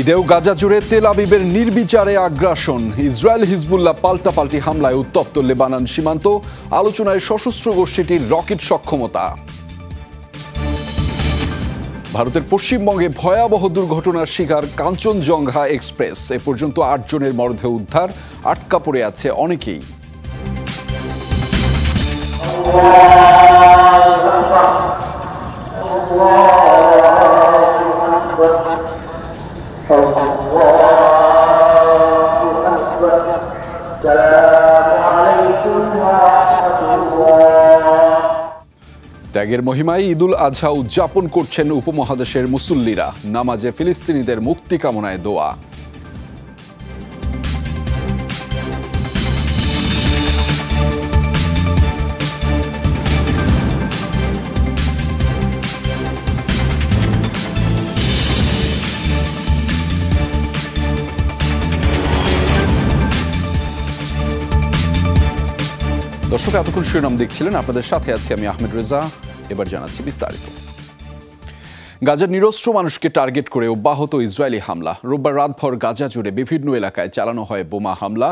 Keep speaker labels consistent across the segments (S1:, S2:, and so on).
S1: ঈদেও গাজা জুড়ে তেল আবিবের নির্বিচারে আগ্রাসন, ইসরায়েল হিজবুল্লাহ পাল্টাপাল্টি হামলায় উত্তপ্ত লেবানন সীমান্ত, আলোচনায় সশস্ত্র গোষ্ঠীটির রকেট সক্ষমতা। ভারতের পশ্চিমবঙ্গে ভয়াবহ দুর্ঘটনার শিকার কাঞ্চনজঙ্ঘা এক্সপ্রেস, এ পর্যন্ত ৮ জনের মরদেহ উদ্ধার, আটকা পড়ে আছে অনেকেই। ত্যাগের মহিমায় ঈদুল আজহা উদযাপন করছেন উপমহাদেশের মুসল্লিরা, নামাজে ফিলিস্তিনিদের মুক্তি কামনায় দোয়া। দর্শক, এতক্ষণ শিরোনাম দেখছিলেন, আপনাদের সাথে আছি আমি আহমেদ রেজা। এবার জানাচ্ছি বিস্তারিত। গাজার নিরস্ত্র মানুষকে টার্গেট করে অব্যাহত ইসরায়েলি হামলা। রোববার রাতভর গাজা জুড়ে বিভিন্ন এলাকায় চালানো হয় বোমা হামলা।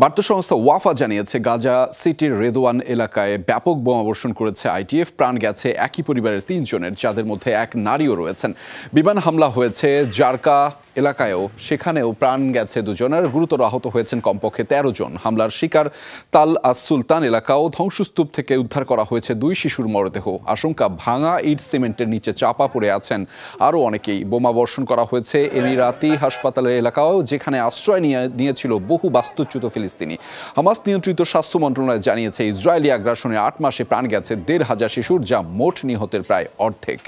S1: বার্তা সংস্থা ওয়াফা জানিয়েছে, গাজা সিটির রেদওয়ান এলাকায় ব্যাপক বোমাবর্ষণ করেছে আইটিএফ। প্রাণ গেছে একই পরিবারের ৩ জনের, যাদের মধ্যে এক নারীও রয়েছেন। বিমান হামলা হয়েছে জারকা এলাকায়ও, সেখানেও প্রাণ গেছে 2 জনের, গুরুতর আহত হয়েছেন কমপক্ষে 13 জন। হামলার শিকার তাল আস সুলতান এলাকাও, ধ্বংসস্তূপ থেকে উদ্ধার করা হয়েছে 2 শিশুর মরদেহ। আশঙ্কা, ভাঙা ইট সিমেন্টের নিচে চাপা পড়ে আছেন আরও অনেকেই। বোমা বর্ষণ করা হয়েছে এমিরাতি হাসপাতালের এলাকাও, যেখানে আশ্রয় নিয়েছিল বহু বাস্তুচ্যুত ফিলিস্তিনি। হামাস নিয়ন্ত্রিত স্বাস্থ্য মন্ত্রণালয় জানিয়েছে, ইসরায়েলি আগ্রাসনে 8 মাসে প্রাণ গেছে 1,500 শিশুর, যা মোট নিহতের প্রায় অর্ধেক।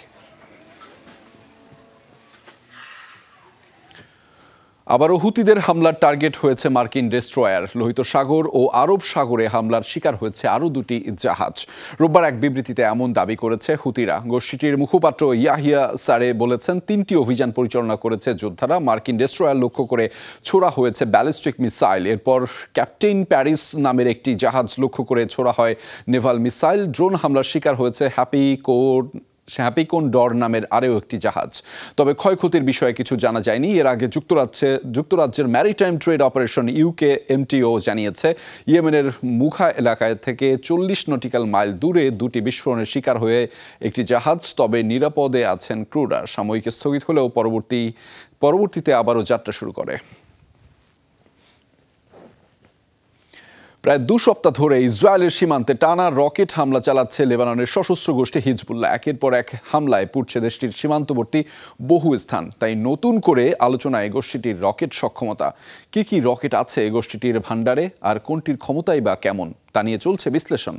S1: আবারও হুতিদের হামলার টার্গেট হয়েছে মার্কিন ডেস্ট্রয়ার। লোহিত সাগর ও আরব সাগরে হামলার শিকার হয়েছে আরও 2টি জাহাজ। রোববার এক বিবৃতিতে এমন দাবি করেছে হুতিরা। গোষ্ঠীটির মুখপাত্র ইয়াহিয়া সারে বলেছেন, 3টি অভিযান পরিচালনা করেছে যোদ্ধারা। মার্কিন ডেস্ট্রয়ার লক্ষ্য করে ছোড়া হয়েছে ব্যালিস্টিক মিসাইল। এরপর ক্যাপ্টেন প্যারিস নামের একটি জাহাজ লক্ষ্য করে ছোড়া হয় নেভাল মিসাইল। ড্রোন হামলার শিকার হয়েছে হ্যাপিকোন ডর নামের আরও একটি জাহাজ। তবে ক্ষয়ক্ষতির বিষয়ে কিছু জানা যায়নি। এর আগে যুক্তরাজ্যের ম্যারিটাইম ট্রেড অপারেশন UKMTO জানিয়েছে, ইয়েমেনের মুখা এলাকায় থেকে 40 নটিক্যাল মাইল দূরে 2টি বিস্ফোরণের শিকার হয়ে একটি জাহাজ। তবে নিরাপদে আছেন ক্রুরা। সাময়িক স্থগিত হলেও পরবর্তীতে আবারও যাত্রা শুরু করে। প্রায় 2 সপ্তাহ ধরে ইসরায়েলের সীমান্তে টানা রকেট হামলা চালাচ্ছে লেবাননের সশস্ত্র গোষ্ঠী হিজবুল্লাহ। একের পর এক হামলায় পুড়ছে দেশটির সীমান্তবর্তী বহু স্থান। তাই নতুন করে আলোচনায় গোষ্ঠীটির রকেট সক্ষমতা। কি রকেট আছে গোষ্ঠীটির ভান্ডারে, আর কোনটির ক্ষমতাই বা কেমন, তা নিয়ে চলছে বিশ্লেষণ।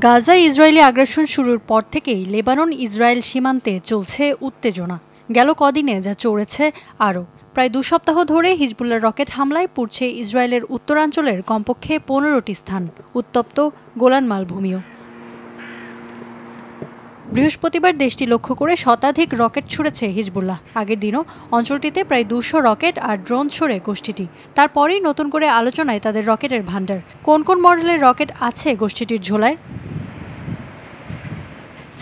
S2: গাজায় ইসরায়েলি আগ্রাসন শুরুর পর থেকেই লেবানন ইসরায়েল সীমান্তে চলছে উত্তেজনা। গেল কদিনে যা চড়েছে আরও। প্রায় 2 সপ্তাহ ধরে হিজবুল্লাহর রকেট হামলায় পুড়ছে ইসরায়েলের উত্তরাঞ্চলের কমপক্ষে 15টি স্থান, উত্তপ্ত গোলান মালভূমিও। বৃহস্পতিবার দেশটি লক্ষ্য করে শতাধিক রকেট ছুড়েছে হিজবুল্লাহ। আগের দিনও অঞ্চলটিতে প্রায় 200 রকেট আর ড্রোন ছোড়ে গোষ্ঠীটি। তারপরেই নতুন করে আলোচনায় তাদের রকেটের ভান্ডার। কোন কোন মডেলের রকেট আছে গোষ্ঠীটির ঝোলায়?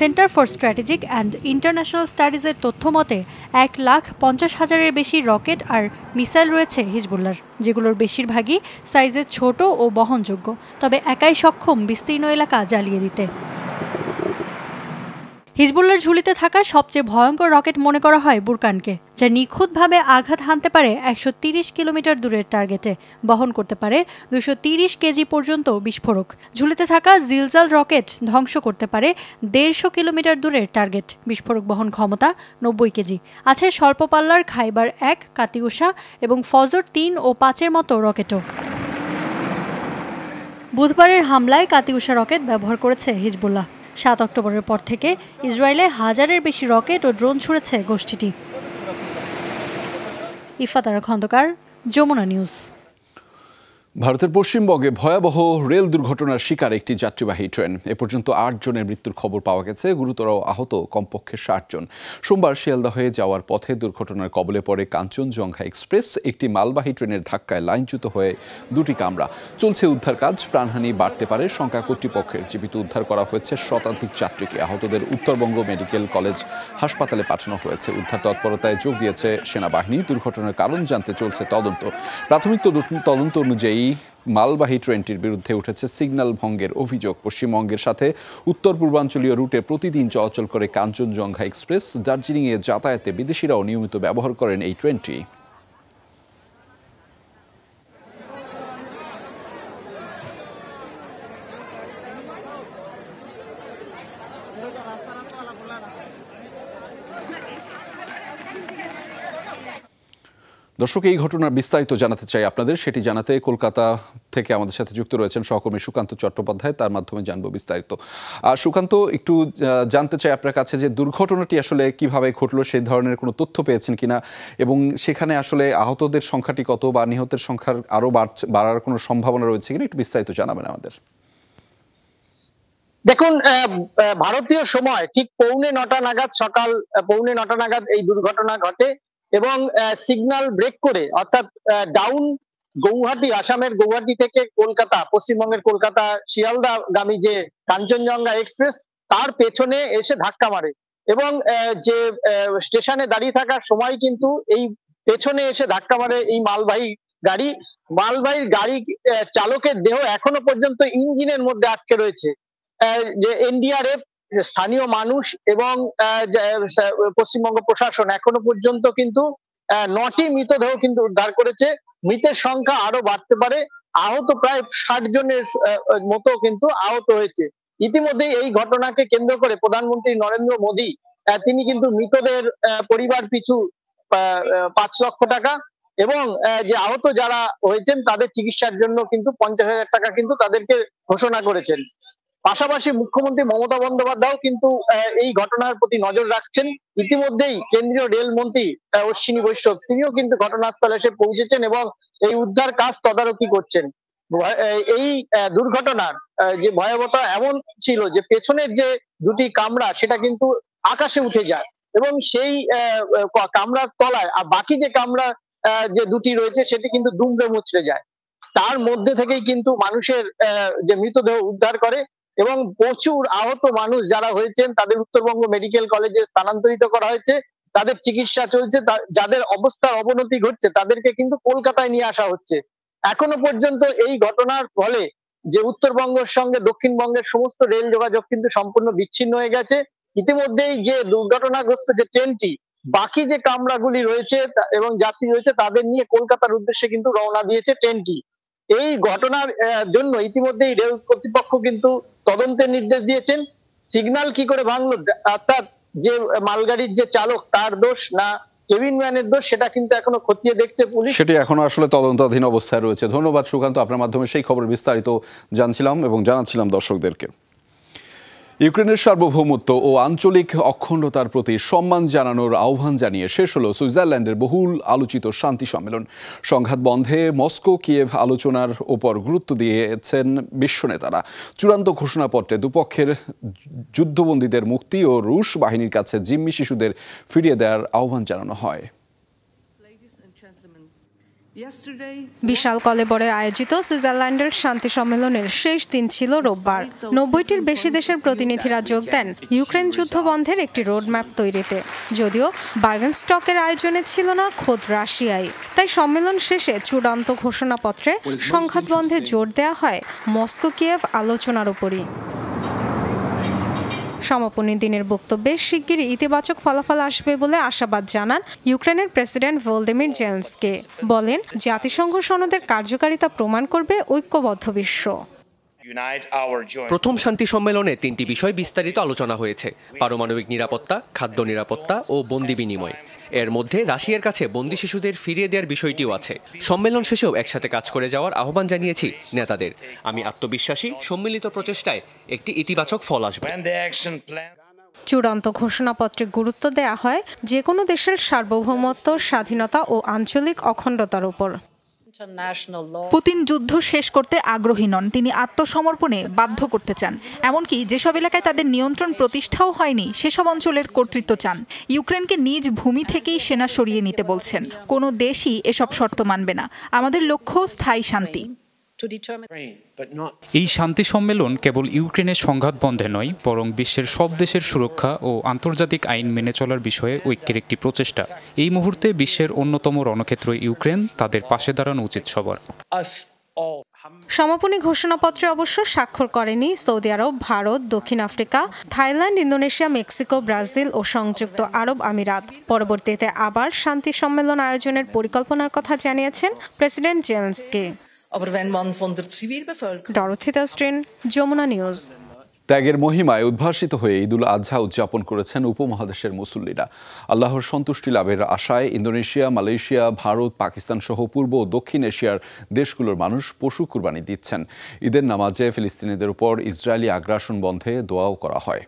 S2: Center for Strategic and International স্টাডিজের তথ্য মতে 1,50,000-এর বেশি রকেট আর মিসাইল রয়েছে হিজবুল্লাহর, যেগুলোর বেশিরভাগই সাইজে ছোট ও বহনযোগ্য, তবে একাই সক্ষম বিস্তীর্ণ এলাকা জ্বালিয়ে দিতে। হিজবুল্লাহর ঝুলিতে থাকা সবচেয়ে ভয়ঙ্কর রকেট মনে করা হয় বুরকানকে, যা নিখুঁতভাবে আঘাত হানতে পারে 130 কিলোমিটার দূরের টার্গেটে, বহন করতে পারে 230 কেজি পর্যন্ত বিস্ফোরক। ঝুলিতে থাকা জিলজাল রকেট ধ্বংস করতে পারে 150 কিলোমিটার দূরের টার্গেট, বিস্ফোরক বহন ক্ষমতা 90 কেজি। আছে স্বল্প পাল্লার খাইবার 1, কাতিউষা এবং ফজর 3 ও 5-এর মতো রকেটও। বুধবারের হামলায় কাতিউষা রকেট ব্যবহার করেছে হিজবুল্লাহ। 7 অক্টোবরের পর থেকে ইসরায়েলে 1000-এর বেশি রকেট ও ড্রোন ছুড়েছে গোষ্ঠীটি। ইফাতারা খন্দকার, যমুনা নিউজ।
S1: ভারতের পশ্চিমবঙ্গে ভয়াবহ রেল দুর্ঘটনার শিকার একটি যাত্রীবাহী ট্রেন। এ পর্যন্ত 8 জনের মৃত্যুর খবর পাওয়া গেছে, গুরুতর আহত কমপক্ষে 60 জন। সোমবার শিয়ালদা হয়ে যাওয়ার পথে দুর্ঘটনার কবলে পড়ে কাঞ্চনজঙ্ঘা এক্সপ্রেস। একটি মালবাহী ট্রেনের ধাক্কায় লাইনচ্যুত হয়ে দুটি কামরা। চলছে উদ্ধার কাজ, প্রাণহানি বাড়তে পারে শঙ্কা কর্তৃপক্ষের। জীবিত উদ্ধার করা হয়েছে শতাধিক যাত্রীকে। আহতদের উত্তরবঙ্গ মেডিকেল কলেজ হাসপাতালে পাঠানো হয়েছে। উদ্ধার তৎপরতায় যোগ দিয়েছে সেনাবাহিনী। দুর্ঘটনার কারণ জানতে চলছে তদন্ত। প্রাথমিক তদন্ত অনুযায়ী মালবাহী ট্রেনটির বিরুদ্ধে উঠেছে সিগন্যাল ভঙ্গের অভিযোগ। পশ্চিমবঙ্গের সাথে উত্তর পূর্বাঞ্চলীয় রুটে প্রতিদিন চলাচল করে কাঞ্চনজঙ্ঘা এক্সপ্রেস। দার্জিলিংয়ে যাতায়াতে বিদেশিরাও নিয়মিত ব্যবহার করেন এই ট্রেনটি। দর্শক, এই ঘটনার বিস্তারিত জানাতে চাই আপনাদের। সেটি জানাতে কলকাতা থেকে আমাদের সাথে যুক্ত রয়েছেন সহকর্মী সুকান্ত চট্টোপাধ্যায়। তার মাধ্যমে জানবো বিস্তারিত। সুকান্ত, একটু জানতে চাই আপনার কাছে যে দুর্ঘটনাটি আসলে কিভাবে ঘটলো, সেই ধরনের কোনো তথ্য পেয়েছেন কিনা, এবং সেখানে আসলে আহতদের সংখ্যাটি কত বা নিহতের সংখ্যার আরও বাড়ার কোনো সম্ভাবনা রয়েছে কিনা, একটু বিস্তারিত জানাবেন আমাদের।
S3: দেখুন, ভারতীয় সময় ঠিক সকাল 9:15 নাগাদ এই দুর্ঘটনা ঘটে এবং সিগন্যাল ব্রেক করে, অর্থাৎ ডাউন গৌহাটি, আসামের গৌহাটি থেকে কলকাতা, পশ্চিমবঙ্গের কলকাতা শিয়ালদা গামী যে কাঞ্চনজঙ্ঘা এক্সপ্রেস, তার পেছনে এসে ধাক্কা মারে এবং যে স্টেশনে দাঁড়িয়ে থাকার সময় কিন্তু এই পেছনে এসে ধাক্কা মারে এই মালবাহী গাড়ি চালকের দেহ এখনো পর্যন্ত ইঞ্জিনের মধ্যে আটকে রয়েছে। যে এনডিআরএফ, স্থানীয় মানুষ এবং পশ্চিমবঙ্গ প্রশাসন এখনো পর্যন্ত কিন্তু 9টি মৃতদেহ কিন্তু উদ্ধার করেছে। মৃতের সংখ্যা আরো বাড়তে পারে। আহত প্রায় 60 জনের মতো কিন্তু আহত হয়েছে। ইতিমধ্যে এই ঘটনাকে কেন্দ্র করে প্রধানমন্ত্রী নরেন্দ্র মোদী তিনি কিন্তু মৃতদের পরিবার পিছু 5 লক্ষ টাকা এবং যে আহত যারা হয়েছেন তাদের চিকিৎসার জন্য কিন্তু 50,000 টাকা কিন্তু তাদেরকে ঘোষণা করেছেন। পাশাপাশি মুখ্যমন্ত্রী মমতা বন্দ্যোপাধ্যায় কিন্তু এই ঘটনার প্রতি নজর রাখছেন। ইতিমধ্যেই কেন্দ্রীয় রেলমন্ত্রী অশ্বিনী বৈষ্ণব তিনিও কিন্তু ঘটনাস্থলে এসে পৌঁছেছেন এবং এই উদ্ধার কাজ তদারকি করছেন। এই দুর্ঘটনার যে ভয়াবহতা এমন ছিল যে পেছনের যে দুটি কামরা সেটা কিন্তু আকাশে উঠে যায় এবং সেই কামরার তলায় আর বাকি যে কামরা যে দুটি রয়েছে সেটি কিন্তু দুমড়ে মুচড়ে যায়। তার মধ্যে থেকেই কিন্তু মানুষের যে মৃতদেহ উদ্ধার করে এবং প্রচুর আহত মানুষ যারা হয়েছেন তাদের উত্তরবঙ্গ মেডিকেল কলেজে স্থানান্তরিত করা হয়েছে। তাদের চিকিৎসা চলছে। যাদের অবস্থার অবনতি ঘটছে তাদেরকে কিন্তু কলকাতায় নিয়ে আসা হচ্ছে। এখনো পর্যন্ত এই ঘটনার ফলে যে উত্তরবঙ্গের সঙ্গে দক্ষিণবঙ্গের সমস্ত রেল যোগাযোগ কিন্তু সম্পূর্ণ বিচ্ছিন্ন হয়ে গেছে। ইতিমধ্যেই যে দুর্ঘটনাগ্রস্ত যে ট্রেনটি, বাকি যে কামরাগুলি রয়েছে এবং যাত্রী রয়েছে তাদের নিয়ে কলকাতার উদ্দেশ্যে কিন্তু রওনা দিয়েছে ট্রেনটি। এই ঘটনার জন্য ইতিমধ্যেই রেল কর্তৃপক্ষ কিন্তু তদন্তের নির্দেশ দিয়েছেন। সিগন্যাল কি করে ভাঙলো, অর্থাৎ যে মালগাড়ির যে চালক তার দোষ না কেবিন ম্যানের দোষ, সেটা কিন্তু এখনো খতিয়ে দেখছে পুলিশ।
S1: সেটি এখনো আসলে তদন্তাধীন অবস্থায় রয়েছে। ধন্যবাদ সুকান্ত, আপনার মাধ্যমে সেই খবর বিস্তারিত জানছিলাম এবং জানাচ্ছিলাম দর্শকদেরকে। ইউক্রেনের সার্বভৌমত্ব ও আঞ্চলিক অখণ্ডতার প্রতি সম্মান জানানোর আহ্বান জানিয়ে শেষ হলো সুইজারল্যান্ডের বহুল আলোচিত শান্তি সম্মেলন। সংঘাত বন্ধে মস্কো কিয়েভ আলোচনার ওপর গুরুত্ব দিয়েছেন বিশ্ব নেতারা। চূড়ান্ত ঘোষণাপত্রে দুপক্ষের যুদ্ধবন্দীদের মুক্তি ও রুশ বাহিনীর কাছে জিম্মি শিশুদের ফিরিয়ে দেওয়ার আহ্বান জানানো হয়।
S2: বিশাল কলেবরে আয়োজিত সুইজারল্যান্ডের শান্তি সম্মেলনের শেষ দিন ছিল রোববার। 90টির বেশি দেশের প্রতিনিধিরা যোগ দেন ইউক্রেন যুদ্ধ বন্ধের একটি রোডম্যাপ তৈরিতে। যদিও বার্গেনস্টকের আয়োজনে ছিল না খোদ রাশিয়াই, তাই সম্মেলন শেষে চূড়ান্ত ঘোষণাপত্রে সংঘাত বন্ধে জোর দেওয়া হয় মস্কো কিয়েভ আলোচনার উপরই। সমাপনী দিনের বক্তব্যে শিগগিরই ইতিবাচক ফলাফল আসবে বলে আশাবাদ জানান ইউক্রেনের প্রেসিডেন্ট ভলোদিমির জেলেনস্কি। বলেন, জাতিসংঘ সনদের কার্যকারিতা প্রমাণ করবে ঐক্যবদ্ধ বিশ্ব।
S4: প্রথম শান্তি সম্মেলনে 3টি বিষয় বিস্তারিত আলোচনা হয়েছে: পারমাণবিক নিরাপত্তা, খাদ্য নিরাপত্তা ও বন্দি বিনিময়। এর মধ্যে রাশিয়ার কাছে বন্দি শিশুদের ফিরিয়ে দেওয়ার বিষয়টিও আছে। সম্মেলন শেষেও একসাথে কাজ করে যাওয়ার আহ্বান জানিয়েছি নেতাদের। আমি আত্মবিশ্বাসী সম্মিলিত প্রচেষ্টায় একটি ইতিবাচক ফল আসবে।
S2: চূড়ান্ত ঘোষণাপত্রে গুরুত্ব দেয়া হয় যে কোনো দেশের সার্বভৌমত্ব, স্বাধীনতা ও আঞ্চলিক অখণ্ডতার উপর।
S5: পুতিন যুদ্ধ শেষ করতে আগ্রহী নন, তিনি আত্মসমর্পণে বাধ্য করতে চান। এমনকি যেসব এলাকায় তাদের নিয়ন্ত্রণ প্রতিষ্ঠাও হয়নি সেসব অঞ্চলের কর্তৃত্ব চান। ইউক্রেনকে নিজ ভূমি থেকেই সেনা সরিয়ে নিতে বলছেন। কোনো দেশই এসব শর্ত মানবে না। আমাদের লক্ষ্য স্থায়ী শান্তি।
S6: এই শান্তি সম্মেলন কেবল ইউক্রেনের সংঘাত বন্ধে নয়, বরং বিশ্বের সব দেশের সুরক্ষা ও আন্তর্জাতিক আইন মেনে চলার বিষয়ে ঐক্যের একটি প্রচেষ্টা। এই মুহূর্তে বিশ্বের অন্যতম রণক্ষেত্র ইউক্রেন, তাদের পাশে দাঁড়ানো উচিত সবার।
S7: সমাপনী ঘোষণাপত্রে অবশ্য স্বাক্ষর করেনি সৌদি আরব, ভারত, দক্ষিণ Africa, Thailand, Indonesia, Mexico, Brazil ও সংযুক্ত আরব আমিরাত। পরবর্তীতে আবার শান্তি সম্মেলন আয়োজনের পরিকল্পনার কথা জানিয়েছেন প্রেসিডেন্ট জেলেনস্কি। ডরথি দাস্ট্রিন, যমুনা নিউজ।
S1: ত্যাগের মহিমায় উদ্ভাসিত হয়ে ঈদুল আজহা উদযাপন করেছেন উপমহাদেশের মুসল্লিরা। আল্লাহর সন্তুষ্টি লাভের আশায় ইন্দোনেশিয়া, মালয়েশিয়া, ভারত, পাকিস্তান সহ পূর্ব ও দক্ষিণ এশিয়ার দেশগুলোর মানুষ পশু কুরবানি দিচ্ছেন। ঈদের নামাজে ফিলিস্তিনিদের উপর ইসরায়েলি আগ্রাসন বন্ধে দোয়াও করা হয়।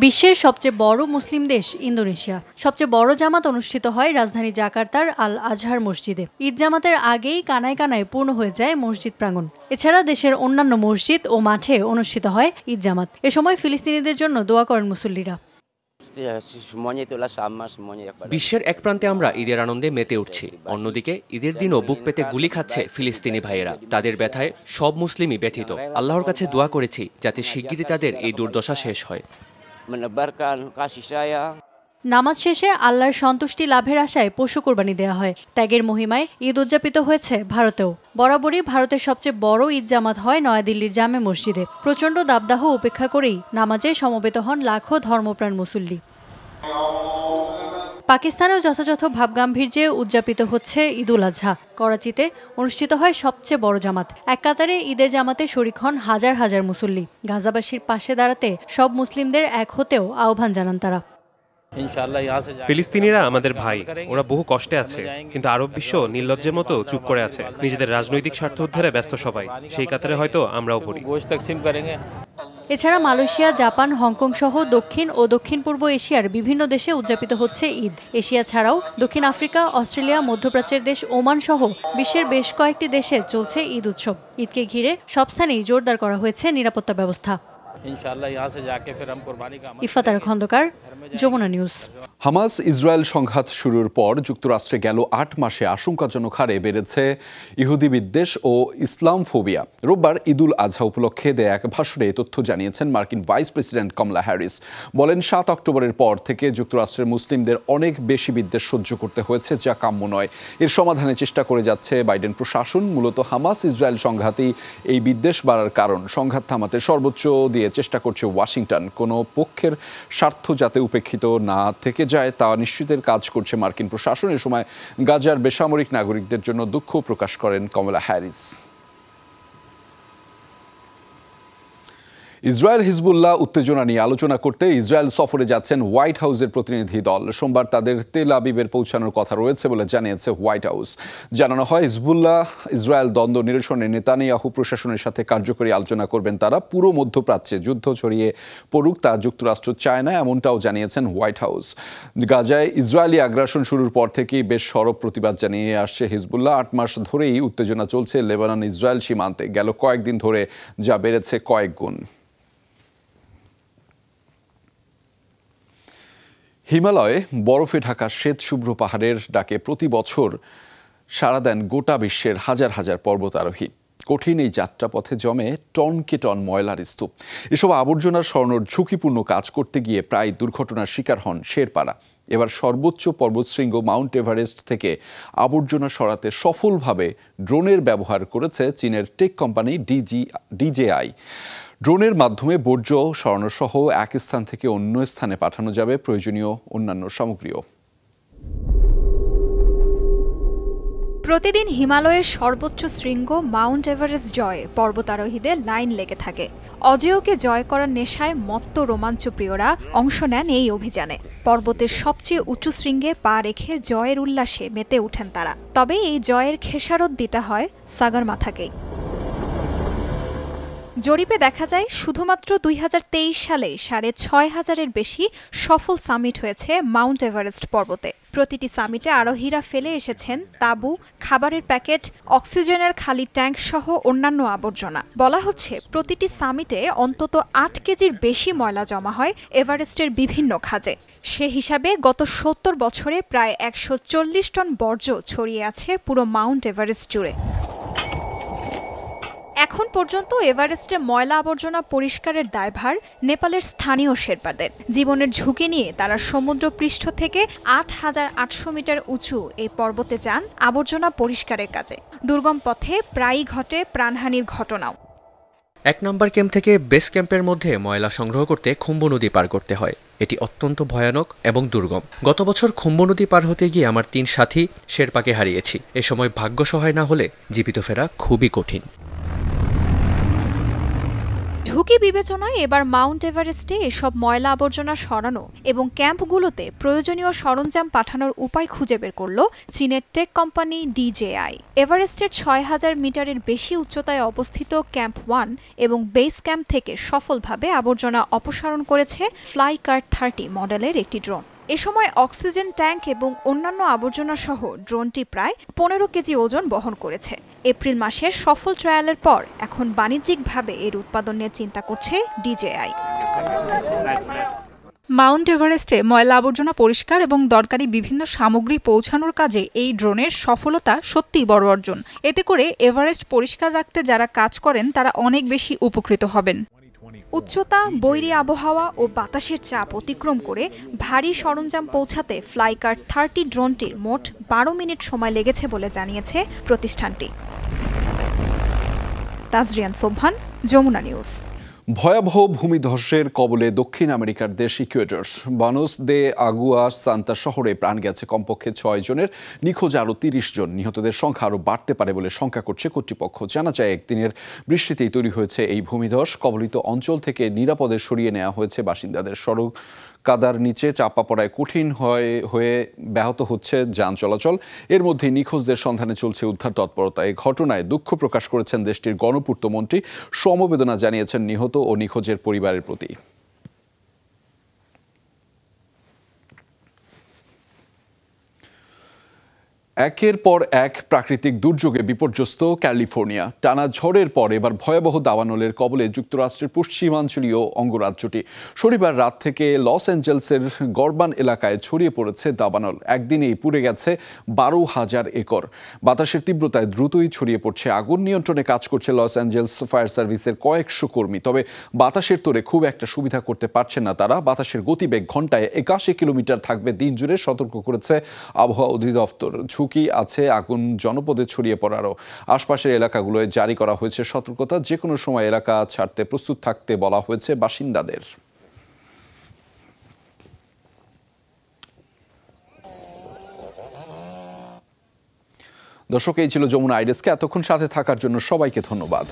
S2: বিশ্বের সবচেয়ে বড় মুসলিম দেশ ইন্দোনেশিয়া। সবচেয়ে বড় জামাত অনুষ্ঠিত হয় রাজধানী জাকার্তার আল আজহার মসজিদে। ঈদ জামাতের আগেই কানায় কানায় পূর্ণ হয়ে যায় মসজিদ প্রাঙ্গণ। এছাড়া দেশের অন্যান্য মসজিদ ও মাঠে অনুষ্ঠিত হয় ঈদ জামাত। এ সময় ফিলিস্তিনিদের জন্য দোয়া করেন মুসল্লিরা।
S4: বিশ্বের এক প্রান্তে আমরা ঈদের আনন্দে মেতে উঠছি, অন্যদিকে ঈদের দিনও বুক পেতে গুলি খাচ্ছে ফিলিস্তিনি ভাইয়েরা। তাদের ব্যথায় সব মুসলিমই ব্যথিত। আল্লাহর কাছে দোয়া করেছি যাতে শিগগিরই তাদের এই দুর্দশা শেষ হয়।
S2: নামাজ শেষে আল্লাহর সন্তুষ্টি লাভের আশায় পশু কোরবানি দেওয়া হয়। ত্যাগের মহিমায় ঈদ উদযাপিত হয়েছে ভারতেও। বরাবরই ভারতের সবচেয়ে বড় ঈদ জামাত হয় নয়াদিল্লির জামে মসজিদে। প্রচণ্ড দাবদাহ উপেক্ষা করেই নামাজে সমবেত হন লাখো ধর্মপ্রাণ মুসল্লি। পাকিস্তানেও যথাযথ ভাবগাম্ভীর্যে উদযাপিত হচ্ছে ঈদুল আজহা। করাচিতে অনুষ্ঠিত হয় সবচেয়ে বড় জামাত। এক কাতারে ঈদের জামাতে শরিক হন হাজার হাজার মুসল্লি। গাজাবাসীর পাশে দাঁড়াতে সব মুসলিমদের এক হতেও আহ্বান জানান তারা।
S8: ফিলিস্তিনিরা আমাদের ভাই, ওরা বহু কষ্টে আছে, কিন্তু আরব বিশ্ব নির্লজ্জের মতো চুপ করে আছে। নিজেদের রাজনৈতিক স্বার্থ উদ্ধারে ব্যস্ত সবাই, সেই কাতারে হয়তো আমরাও পড়ি।
S2: এছাড়া মালয়েশিয়া, জাপান, হংকং সহ দক্ষিণ ও দক্ষিণ পূর্ব এশিয়ার বিভিন্ন দেশে উদযাপিত হচ্ছে ঈদ। এশিয়া ছাড়াও দক্ষিণ আফ্রিকা, অস্ট্রেলিয়া, মধ্যপ্রাচ্যের দেশ ওমান সহ বিশ্বের বেশ কয়েকটি দেশে চলছে ঈদ উৎসব। ঈদকে ঘিরে সব স্থানেই জোরদার করা হয়েছে নিরাপত্তা ব্যবস্থা। Ifatara Khandaker, Jamuna News.
S1: Hamas Israel সংঘাত শুরুর পর যুক্তরাষ্ট্রে গেল ৮ মাসে আশঙ্কাজনক হারে বেড়েছে ইহুদি বিদ্বেষ ও ইসলাম ফোবিয়া। রোববার ঈদুল আজহা উপলক্ষে দেয়া এক ভাষণে এ তথ্য জানিয়েছেন মার্কিন ভাইস প্রেসিডেন্ট কমলা হ্যারিস। বলেন, ৭ অক্টোবরের পর থেকে যুক্তরাষ্ট্রের মুসলিমদের অনেক বেশি বিদ্বেষ সহ্য করতে হয়েছে, যা কাম্য নয়। এর সমাধানে চেষ্টা করে যাচ্ছে বাইডেন প্রশাসন। মূলত হামাস ইসরায়েল সংঘাতই এই বিদ্বেষ বাড়ার কারণ। সংঘাত থামাতে সর্বোচ্চ দিয়ে চেষ্টা করছে ওয়াশিংটন। কোনো পক্ষের স্বার্থ যাতে উপেক্ষিত না থেকে যায় তা নিশ্চিতের কাজ করছে মার্কিন প্রশাসন। এ সময় গাজার বেসামরিক নাগরিকদের জন্য দুঃখ প্রকাশ করেন কমলা হ্যারিস। ইসরায়েল হিজবুল্লাহ উত্তেজনা নিয়ে আলোচনা করতে ইসরায়েল সফরে যাচ্ছেন হোয়াইট হাউসের প্রতিনিধি দল। সোমবার তাদের তেল আবিবের পৌঁছানোর কথা রয়েছে বলে জানিয়েছে হোয়াইট হাউস। জানানো হয়, হিজবুল্লাহ ইসরায়েল দ্বন্দ্ব নিরসনে নেতানিয়াহু প্রশাসনের সাথে কার্যকরী আলোচনা করবেন তারা। পুরো মধ্যপ্রাচ্যে যুদ্ধ ছড়িয়ে পড়ুক তা যুক্তরাষ্ট্র চায় না, এমনটাও জানিয়েছেন হোয়াইট হাউস। গাজায় ইসরায়েলি আগ্রাসন শুরুর পর থেকেই বেশ সরব প্রতিবাদ জানিয়ে আসছে হিজবুল্লাহ। ৮ মাস ধরেই উত্তেজনা চলছে লেবানন ইসরায়েল সীমান্তে। গেল কয়েকদিন ধরে যা বেড়েছে কয়েক গুণ। হিমালয়ে বরফে ঢাকা শ্বেত শুভ্র পাহাড়ের ডাকে প্রতি বছর সাড়া দেন গোটা বিশ্বের হাজার হাজার পর্বতারোহী। কঠিন এই যাত্রাপথে জমে টনকে টন ময়লার স্তূপ। এসব আবর্জনা সরানোর ঝুঁকিপূর্ণ কাজ করতে গিয়ে প্রায় দুর্ঘটনার শিকার হন শেরপারা। এবার সর্বোচ্চ পর্বতশৃঙ্গ মাউন্ট এভারেস্ট থেকে আবর্জনা সরাতে সফলভাবে ড্রোনের ব্যবহার করেছে চীনের টেক কোম্পানি DJI। ড্রোনের মাধ্যমে বর্জ্য সরানো সহ এক স্থান থেকে অন্য স্থানে পাঠানো যাবে প্রয়োজনীয় অন্যান্য সামগ্রীও।
S5: প্রতিদিন হিমালয়ের সর্বোচ্চ শৃঙ্গ মাউন্ট এভারেস্ট জয়ে পর্বতারোহীদের লাইন লেগে থাকে। অজেয়কে জয় করার নেশায় মত্ত রোমাঞ্চপ্রিয়রা অংশ নেন এই অভিযানে। পর্বতের সবচেয়ে উঁচু শৃঙ্গে পা রেখে জয়ের উল্লাসে মেতে ওঠেন তারা। তবে এই জয়ের খেসারত দিতে হয় সাগরমাথাকেই। জরিপে দেখা যায়, শুধুমাত্র ২০২৩ সালে ৬,৫০০-এর বেশি সফল সামিট হয়েছে মাউন্ট এভারেস্ট পর্বতে। প্রতিটি সামিটে আরোহীরা ফেলে এসেছেন তাঁবু, খাবারের প্যাকেট, অক্সিজেনের খালি ট্যাঙ্ক সহ অন্যান্য আবর্জনা। বলা হচ্ছে প্রতিটি সামিটে অন্তত ৮ কেজির বেশি ময়লা জমা হয় এভারেস্টের বিভিন্ন খাঁজে। সে হিসাবে গত ৭০ বছরে প্রায় ১৪০ টন বর্জ্য ছড়িয়ে আছে পুরো মাউন্ট এভারেস্ট জুড়ে। এখন পর্যন্ত এভারেস্টে ময়লা আবর্জনা পরিষ্কারের দায়ভার নেপালের স্থানীয় শেরপাদের। জীবনের ঝুঁকি নিয়ে তারা সমুদ্রপৃষ্ঠ থেকে ৮,৮০০ মিটার উঁচু এই পর্বতে যান আবর্জনা পরিষ্কারের কাজে। দুর্গম পথে প্রায়ই ঘটে প্রাণহানির ঘটনাও।
S4: ১ নম্বর ক্যাম্প থেকে বেস ক্যাম্পের মধ্যে ময়লা সংগ্রহ করতে খুম্বু নদী পার করতে হয়। এটি অত্যন্ত ভয়ানক এবং দুর্গম। গত বছর খুম্বু নদী পার হতে গিয়ে আমার ৩ সাথী শেরপাকে হারিয়েছি। এ সময় ভাগ্য সহায় না হলে জীবিত ফেরা খুবই কঠিন।
S5: ঝুঁকি বিবেচনায় এবার মাউন্ট এভারেস্টে এসব ময়লা আবর্জনা সরানো এবং ক্যাম্পগুলোতে প্রয়োজনীয় সরঞ্জাম পাঠানোর উপায় খুঁজে বের করল চীনের টেক কোম্পানি DJI। এভারেস্টের ৬,০০০ মিটারের বেশি উচ্চতায় অবস্থিত ক্যাম্প 1 এবং বেস ক্যাম্প থেকে সফলভাবে আবর্জনা অপসারণ করেছে ফ্লাইকার্ট 30 মডেলের একটি ড্রোন। এ সময় অক্সিজেন ট্যাঙ্ক এবং অন্যান্য আবর্জনা সহ ড্রোনটি প্রায় ১৫ কেজি ওজন বহন করেছে। এপ্রিল মাসের সফল ট্রায়ালের পর এখন বাণিজ্যিকভাবে এর উৎপাদন নিয়ে চিন্তা করছে DJI।
S9: মাউন্ট এভারেস্টে ময়লা আবর্জনা পরিষ্কার এবং দরকারি বিভিন্ন সামগ্রী পৌঁছানোর কাজে এই ড্রোনের সফলতা সত্যিই বড় অর্জন। এতে করে এভারেস্ট পরিষ্কার রাখতে যারা কাজ করেন তারা অনেক বেশি উপকৃত হবেন।
S5: উচ্চতা, বৈরী আবহাওয়া ও বাতাসের চাপ অতিক্রম করে ভারী সরঞ্জাম পৌঁছাতে ফ্লাইকার্ট 30 ড্রোনটির মোট ১২ মিনিট সময় লেগেছে বলে জানিয়েছে প্রতিষ্ঠানটি। তাজরিয়ান সোবহান, যমুনা নিউজ।
S1: ভয়াবহ ভূমিধসের কবলে দক্ষিণ আমেরিকার দেশ ইকুয়েডর। বানোস দে আগুয়া সান্তা শহরে প্রাণ গেছে কমপক্ষে 6 জনের, নিখোঁজ আরও 30 জন। নিহতদের সংখ্যা আরও বাড়তে পারে বলে শঙ্কা করছে কর্তৃপক্ষ। জানা যায় একদিনের বৃষ্টিতেই তৈরি হয়েছে এই ভূমিধস। কবলিত অঞ্চল থেকে নিরাপদে সরিয়ে নেওয়া হয়েছে বাসিন্দাদের। সড়ক কাদার নিচে চাপা পড়ায় কঠিন হয়ে ব্যাহত হচ্ছে যান চলাচল। এর মধ্যে নিখোঁজদের সন্ধানে চলছে উদ্ধার তৎপরতা। এই ঘটনায় দুঃখ প্রকাশ করেছেন দেশটির গণপূর্ত মন্ত্রী। সমবেদনা জানিয়েছেন নিহত ও নিখোঁজের পরিবারের প্রতি। একের পর এক প্রাকৃতিক দুর্যোগে বিপর্যস্ত ক্যালিফোর্নিয়া। টানা ঝড়ের পর এবার ভয়াবহ দাবানলের কবলে যুক্তরাষ্ট্রের পশ্চিমাঞ্চলীয় অঙ্গরাজ্যটি। শনিবার রাত থেকে লস অ্যাঞ্জেলসের গরবান এলাকায় ছড়িয়ে পড়েছে দাবানল। একদিনেই পুড়ে গেছে 12,000 একর। বাতাসের তীব্রতায় দ্রুতই ছড়িয়ে পড়ছে আগুন। নিয়ন্ত্রণে কাজ করছে লস অ্যাঞ্জেলস ফায়ার সার্ভিসের কয়েকশো কর্মী। তবে বাতাসের তোড়ে খুব একটা সুবিধা করতে পারছে না তারা। বাতাসের গতিবেগ ঘন্টায় 81 কিলোমিটার থাকবে দিন জুড়ে, সতর্ক করেছে আবহাওয়া অধিদপ্তর। ঝুঁকি আছে আগুন জনপদে ছড়িয়ে পড়ারও। আশপাশের এলাকাগুলোয় জারি করা হয়েছে সতর্কতা। যে কোনো সময় এলাকা ছাড়তে প্রস্তুত থাকতে বলা হয়েছে বাসিন্দাদের। দর্শক, এই ছিল যমুনা আইডেস্কে। এতক্ষণ সাথে থাকার জন্য সবাইকে ধন্যবাদ।